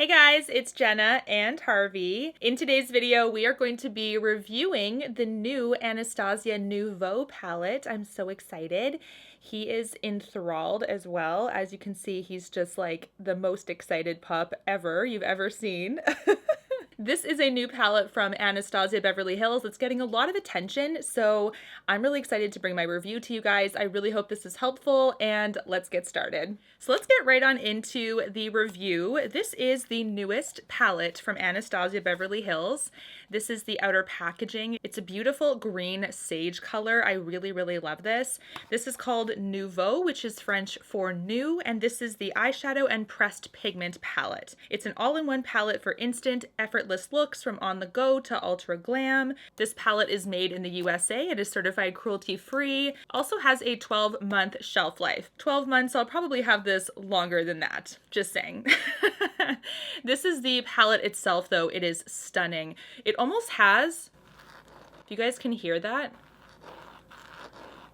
Hey guys, it's Jenna and Harvey. In today's video, we are going to be reviewing the new Anastasia Nouveau palette. I'm so excited. He is enthralled as well. As you can see, he's just like the most excited pup ever you've ever seen. This is a new palette from Anastasia Beverly Hills that's getting a lot of attention, so I'm really excited to bring my review to you guys. I really hope this is helpful, and let's get started. So let's get right on into the review. This is the newest palette from Anastasia Beverly Hills. This is the outer packaging. It's a beautiful green sage color. I really love this. This is called Nouveau, which is French for new, and this is the eyeshadow and pressed pigment palette. It's an all-in-one palette for instant, effortless looks from on the go to ultra glam. This palette is made in the USA. It is certified cruelty-free. Also has a 12-month shelf life. 12 months, I'll probably have this longer than that. Just saying. This is the palette itself, though. It is stunning. It almost has, if you guys can hear that,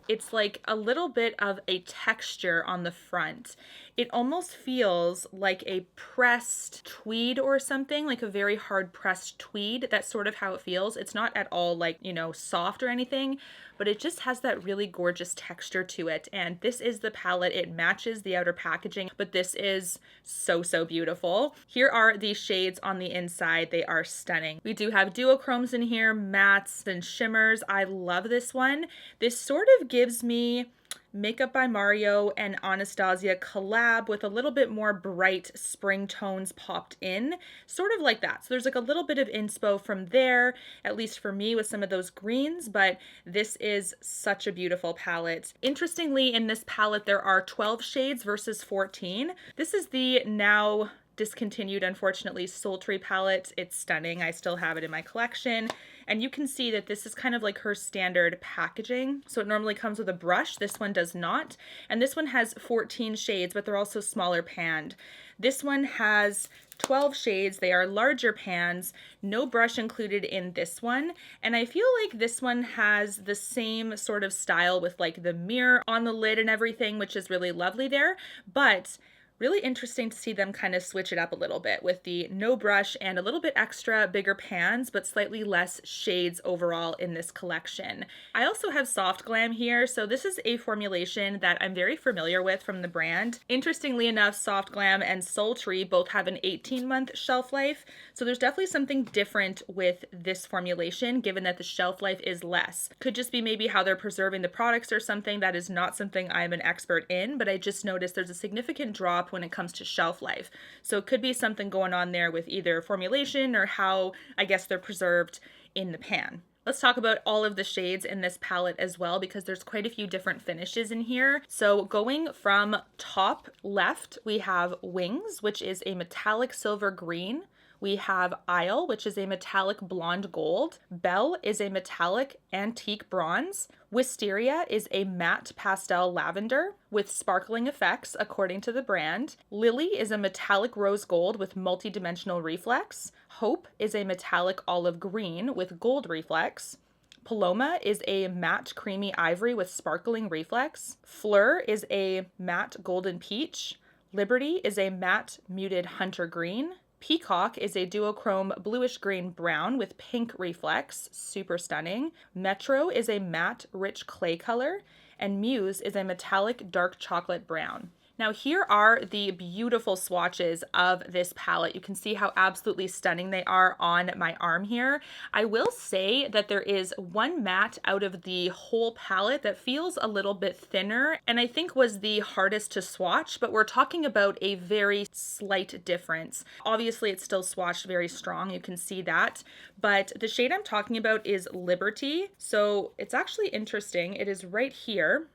it's like a little bit of a texture on the front. It almost feels like a pressed tweed or something, like a very hard pressed tweed. That's sort of how it feels. It's not at all like, you know, soft or anything, but it just has that really gorgeous texture to it. And this is the palette. It matches the outer packaging, but this is so beautiful. Here are the shades on the inside. They are stunning. We do have duochromes in here, mattes and shimmers. I love this one. This sort of gives me Makeup by Mario and Anastasia collab with a little bit more bright spring tones popped in, sort of like that. So there's like a little bit of inspo from there, at least for me, with some of those greens, but this is such a beautiful palette. Interestingly, in this palette, there are 12 shades versus 14. This is the now discontinued, unfortunately, Sultry palette. It's stunning. I still have it in my collection. And you can see that this is kind of like her standard packaging. So it normally comes with a brush. This one does not. And this one has 14 shades, but they're also smaller panned. This one has 12 shades. They are larger pans, no brush included in this one. And I feel like this one has the same sort of style with like the mirror on the lid and everything, which is really lovely there. But really interesting to see them kind of switch it up a little bit with the no brush and a little bit extra bigger pans, but slightly less shades overall in this collection. I also have Soft Glam here, so this is a formulation that I'm very familiar with from the brand. Interestingly enough, Soft Glam and Sultry both have an 18-month shelf life, so there's definitely something different with this formulation, given that the shelf life is less. Could just be maybe how they're preserving the products or something. That is not something I'm an expert in, but I just noticed there's a significant drop when it comes to shelf life. So it could be something going on there with either formulation or how, I guess, they're preserved in the pan. Let's talk about all of the shades in this palette as well, because there's quite a few different finishes in here. So going from top left, we have Wings, which is a metallic silver green. We have Isle, which is a metallic blonde gold. Belle is a metallic antique bronze. Wisteria is a matte pastel lavender with sparkling effects, according to the brand. Lily is a metallic rose gold with multi-dimensional reflex. Hope is a metallic olive green with gold reflex. Paloma is a matte creamy ivory with sparkling reflex. Fleur is a matte golden peach. Liberty is a matte muted hunter green. Peacock is a duochrome bluish green brown with pink reflex, super stunning. Metro is a matte rich clay color, and Muse is a metallic dark chocolate brown. Now here are the beautiful swatches of this palette. You can see how absolutely stunning they are on my arm here. I will say that there is one matte out of the whole palette that feels a little bit thinner and I think was the hardest to swatch, but we're talking about a very slight difference. Obviously it's still swatched very strong, you can see that, but the shade I'm talking about is Liberty. So it's actually interesting. It is right here.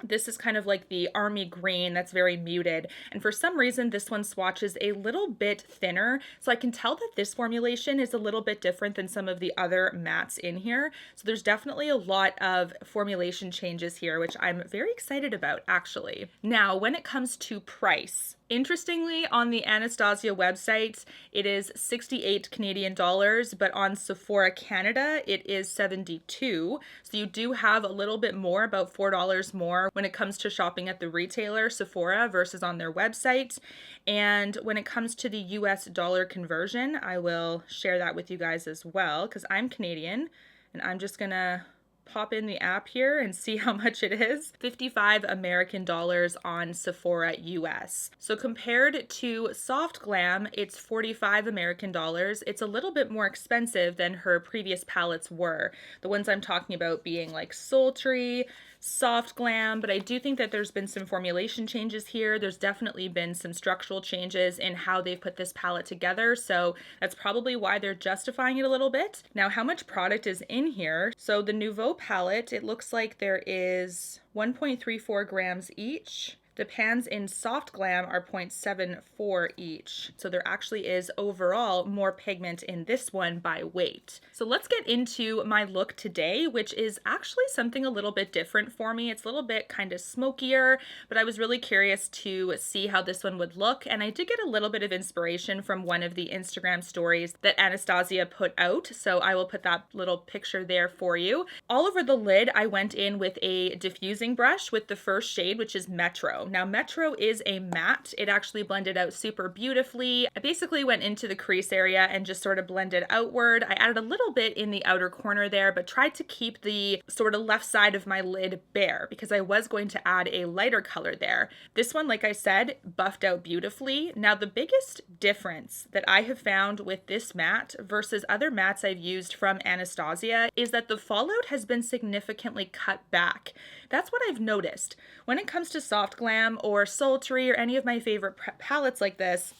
This is kind of like the army green that's very muted. And for some reason, this one swatches a little bit thinner. So I can tell that this formulation is a little bit different than some of the other mattes in here. So there's definitely a lot of formulation changes here, which I'm very excited about, actually. Now, when it comes to price, Interestingly, on the Anastasia website, it is 68 Canadian dollars, but on Sephora Canada, it is 72. So you do have a little bit more, about $4 more when it comes to shopping at the retailer, Sephora, versus on their website. And when it comes to the US dollar conversion, I will share that with you guys as well, because I'm Canadian, and I'm just gonna pop in the app here and see how much it is. 55 American dollars on Sephora US. So compared to Soft Glam, it's 45 American dollars. It's a little bit more expensive than her previous palettes were. The ones I'm talking about being like Sultry, Soft Glam, but I do think that there's been some formulation changes here. There's definitely been some structural changes in how they've put this palette together, so that's probably why they're justifying it a little bit. Now, how much product is in here? So the Nouveau palette, it looks like there is 1.34 grams each. The pans in Soft Glam are 0.74 each. So there actually is overall more pigment in this one by weight. So let's get into my look today, which is actually something a little bit different for me. It's a little bit kind of smokier, but I was really curious to see how this one would look. And I did get a little bit of inspiration from one of the Instagram stories that Anastasia put out. So I will put that little picture there for you. All over the lid, I went in with a diffusing brush with the first shade, which is Metro. Now, Metro is a matte. It actually blended out super beautifully. I basically went into the crease area and just sort of blended outward. I added a little bit in the outer corner there, but tried to keep the sort of left side of my lid bare because I was going to add a lighter color there. This one, like I said, buffed out beautifully. Now, the biggest difference that I have found with this matte versus other mattes I've used from Anastasia is that the fallout has been significantly cut back. That's what I've noticed. When it comes to Soft Glam or Sultry or any of my favorite palettes like this,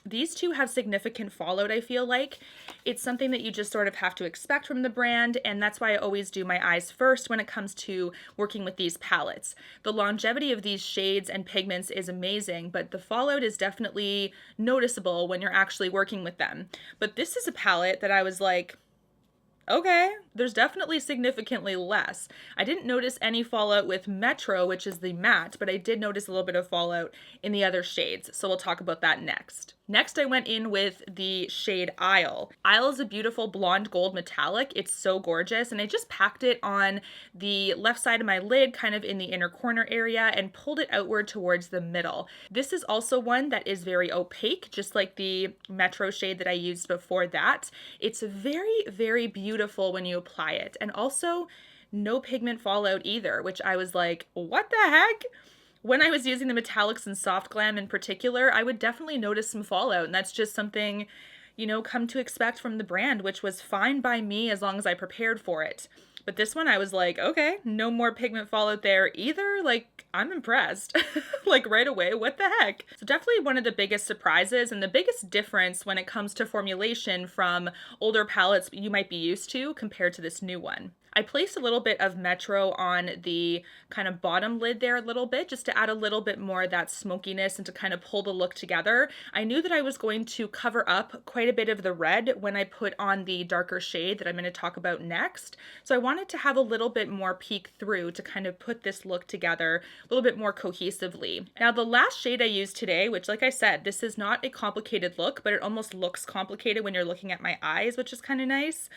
these two have significant fallout, I feel like. It's something that you just sort of have to expect from the brand, and that's why I always do my eyes first when it comes to working with these palettes. The longevity of these shades and pigments is amazing, but the fallout is definitely noticeable when you're actually working with them. But this is a palette that I was like, okay, there's definitely significantly less. I didn't notice any fallout with Metro, which is the matte, but I did notice a little bit of fallout in the other shades, so we'll talk about that next. Next, I went in with the shade Isle. Isle is a beautiful blonde gold metallic. It's so gorgeous, and I just packed it on the left side of my lid, kind of in the inner corner area, and pulled it outward towards the middle. This is also one that is very opaque, just like the Metro shade that I used before that. It's very, very beautiful when you apply it, and also no pigment fallout either, which I was like, what the heck? When I was using the metallics and Soft Glam in particular, I would definitely notice some fallout, and that's just something, you know, come to expect from the brand, which was fine by me as long as I prepared for it. But this one, I was like, okay, no more pigment fallout there either. Like, I'm impressed. Like, right away, what the heck? So definitely one of the biggest surprises and the biggest difference when it comes to formulation from older palettes you might be used to compared to this new one. I placed a little bit of Metro on the kind of bottom lid there a little bit, just to add a little bit more of that smokiness and to kind of pull the look together. I knew that I was going to cover up quite a bit of the red when I put on the darker shade that I'm going to talk about next. So I wanted to have a little bit more peek through to kind of put this look together a little bit more cohesively. Now, the last shade I used today, which, like I said, this is not a complicated look, but it almost looks complicated when you're looking at my eyes, which is kind of nice.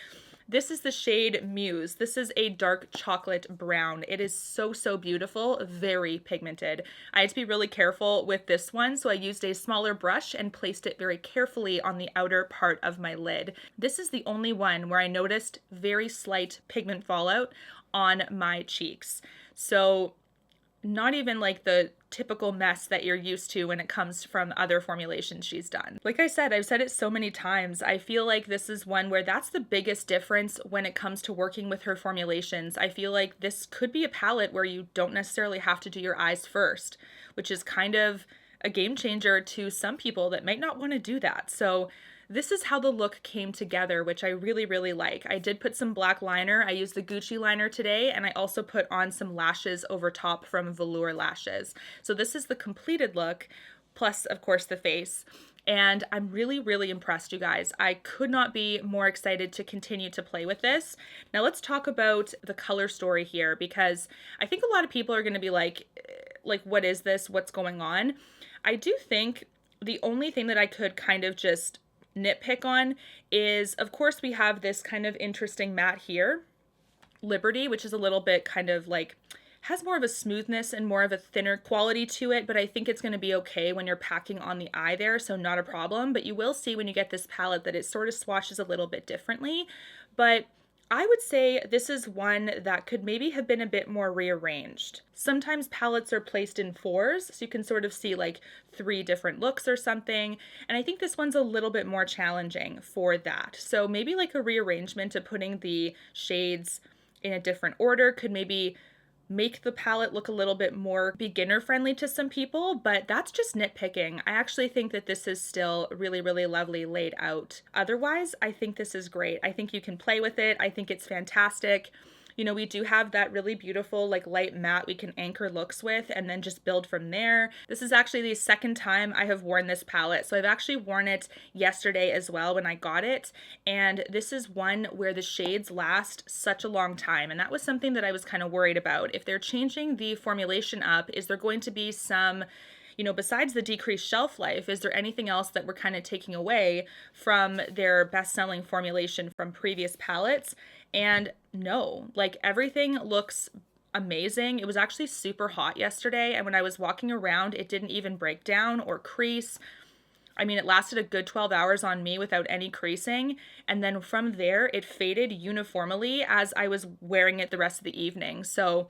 This is the shade Muse. This is a dark chocolate brown. It is so, so beautiful, very pigmented. I had to be really careful with this one, so I used a smaller brush and placed it very carefully on the outer part of my lid. This is the only one where I noticed very slight pigment fallout on my cheeks. So not even like the typical mess that you're used to when it comes from other formulations she's done. Like I said, I've said it so many times, I feel like this is one where that's the biggest difference when it comes to working with her formulations. I feel like this could be a palette where you don't necessarily have to do your eyes first, which is kind of a game changer to some people that might not want to do that. So this is how the look came together, which I really, really like. I did put some black liner. I used the Gucci liner today, and I also put on some lashes over top from Velour lashes. So this is the completed look, plus, of course, the face. And I'm really, really impressed, you guys. I could not be more excited to continue to play with this. Now let's talk about the color story here, because I think a lot of people are going to be like, what is this? What's going on? I do think the only thing that I could kind of just nitpick on is, of course, we have this kind of interesting matte here, Liberty, which is a little bit kind of like, has more of a smoothness and more of a thinner quality to it, but I think it's going to be okay when you're packing on the eye there, so not a problem. But you will see when you get this palette that it sort of swatches a little bit differently. But I would say this is one that could maybe have been a bit more rearranged. Sometimes palettes are placed in fours, so you can sort of see like 3 different looks or something. And I think this one's a little bit more challenging for that. So maybe like a rearrangement of putting the shades in a different order could maybe make the palette look a little bit more beginner friendly to some people, but that's just nitpicking. I actually think that this is still really, really lovely laid out. Otherwise, I think this is great. I think you can play with it. I think it's fantastic. You know, we do have that really beautiful like light matte we can anchor looks with and then just build from there. This is actually the second time I have worn this palette. So I've actually worn it yesterday as well when I got it. And this is one where the shades last such a long time. And that was something that I was kind of worried about. If they're changing the formulation up, is there going to be some, you know, besides the decreased shelf life, is there anything else that we're kind of taking away from their best-selling formulation from previous palettes? And no, like everything looks amazing. It was actually super hot yesterday, and when I was walking around, it didn't even break down or crease. I mean, it lasted a good 12 hours on me without any creasing, and then from there, it faded uniformly as I was wearing it the rest of the evening. So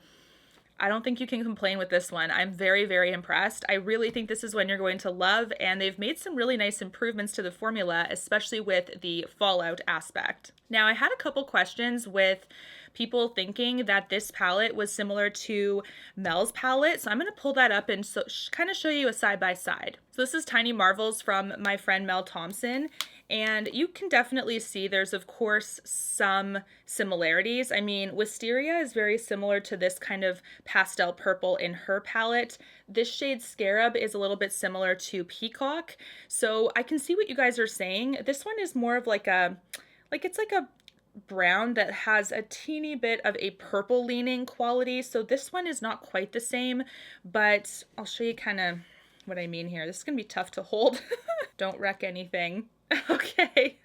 I don't think you can complain with this one. I'm very, very impressed. I really think this is one you're going to love, and they've made some really nice improvements to the formula, especially with the fallout aspect. Now, I had a couple questions with people thinking that this palette was similar to Mel's palette, so I'm going to pull that up and kind of show you a side-by-side. So this is Tiny Marvels from my friend Mel Thompson, and you can definitely see there's, of course, some similarities. I mean, Wisteria is very similar to this kind of pastel purple in her palette. This shade Scarab is a little bit similar to Peacock. So I can see what you guys are saying. This one is more of like a, it's like a brown that has a teeny bit of a purple leaning quality. So this one is not quite the same, but I'll show you kind of what I mean here. This is going to be tough to hold. Don't wreck anything. Okay.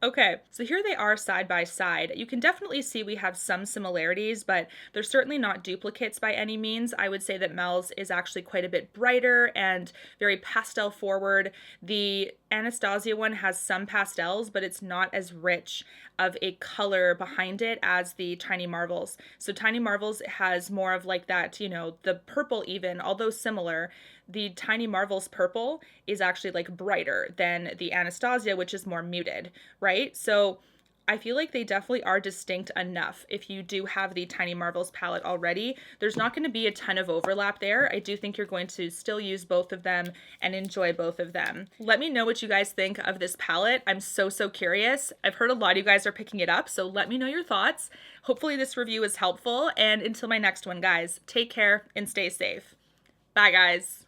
Okay, so here they are side by side. You can definitely see we have some similarities, but they're certainly not duplicates by any means. I would say that Mel's is actually quite a bit brighter and very pastel forward. The Anastasia one has some pastels, but it's not as rich of a color behind it as the Tiny Marvels. So Tiny Marvels has more of like that, you know, the purple even, although similar. The Tiny Marvels purple is actually like brighter than the Anastasia, which is more muted, right? So I feel like they definitely are distinct enough. If you do have the Tiny Marvels palette already, there's not going to be a ton of overlap there. I do think you're going to still use both of them and enjoy both of them. Let me know what you guys think of this palette. I'm so curious. I've heard a lot of you guys are picking it up, so let me know your thoughts. Hopefully this review is helpful, and until my next one, guys, take care and stay safe. Bye, guys.